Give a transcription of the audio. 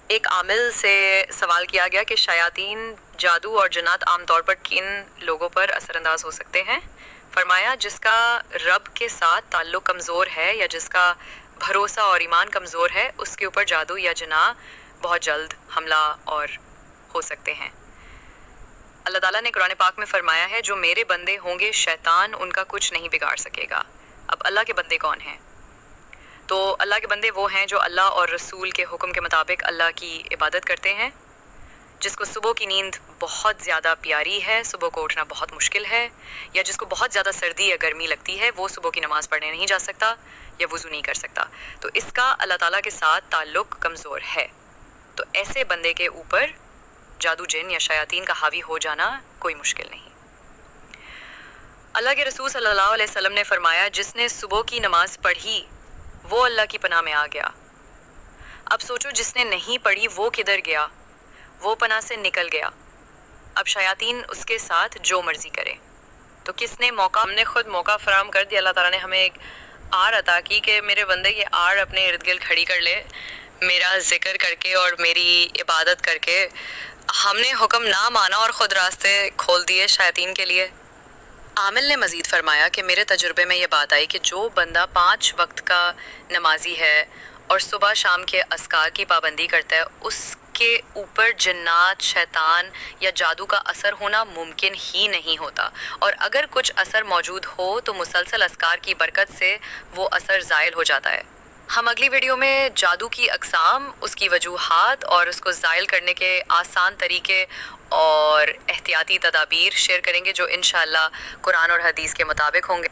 ایک عامل سے سوال کیا گیا کہ شیاطین جادو اور جنات عام طور پر کن لوگوں پر اثر انداز ہو سکتے ہیں؟ فرمایا جس کا رب کے ساتھ تعلق کمزور ہے یا جس کا بھروسہ اور ایمان کمزور ہے اس کے اوپر جادو یا جنا بہت جلد حملہ اور ہو سکتے ہیں۔ اللہ تعالیٰ نے قرآن پاک میں فرمایا ہے جو میرے بندے ہوں گے شیطان ان کا کچھ نہیں بگاڑ سکے گا۔ اب اللہ کے بندے کون ہیں؟ تو اللہ کے بندے وہ ہیں جو اللہ اور رسول کے حکم کے مطابق اللہ کی عبادت کرتے ہیں۔ جس کو صبح کی نیند بہت زیادہ پیاری ہے، صبح کو اٹھنا بہت مشکل ہے، یا جس کو بہت زیادہ سردی یا گرمی لگتی ہے وہ صبح کی نماز پڑھنے نہیں جا سکتا یا وضو نہیں کر سکتا، تو اس کا اللہ تعالیٰ کے ساتھ تعلق کمزور ہے۔ تو ایسے بندے کے اوپر جادو جن یا شیاطین کا حاوی ہو جانا کوئی مشکل نہیں۔ اللہ کے رسول صلی اللہ علیہ وسلم نے فرمایا جس نے صبح کی نماز پڑھی وہ اللہ کی پناہ میں آ گیا۔ اب سوچو جس نے نہیں پڑھی وہ کدھر گیا؟ وہ پناہ سے نکل گیا۔ اب شیاطین اس کے ساتھ جو مرضی کرے۔ تو کس نے موقع؟ ہم نے خود موقع فراہم کر دیا۔ اللہ تعالیٰ نے ہمیں ایک آڑ عطا کی کہ میرے بندے یہ آڑ اپنے ارد گرد کھڑی کر لے، میرا ذکر کر کے اور میری عبادت کر کے۔ ہم نے حکم نہ مانا اور خود راستے کھول دیے شیاطین کے لیے۔ عامل نے مزید فرمایا کہ میرے تجربے میں یہ بات آئی کہ جو بندہ 5 وقت کا نمازی ہے اور صبح شام کے اذکار کی پابندی کرتا ہے اس کے اوپر جنات، شیطان یا جادو کا اثر ہونا ممکن ہی نہیں ہوتا، اور اگر کچھ اثر موجود ہو تو مسلسل اذکار کی برکت سے وہ اثر زائل ہو جاتا ہے۔ ہم اگلی ویڈیو میں جادو کی اقسام، اس کی وجوہات اور اس کو زائل کرنے کے آسان طریقے اور احتیاطی تدابیر شیئر کریں گے جو انشاءاللہ قرآن اور حدیث کے مطابق ہوں گے۔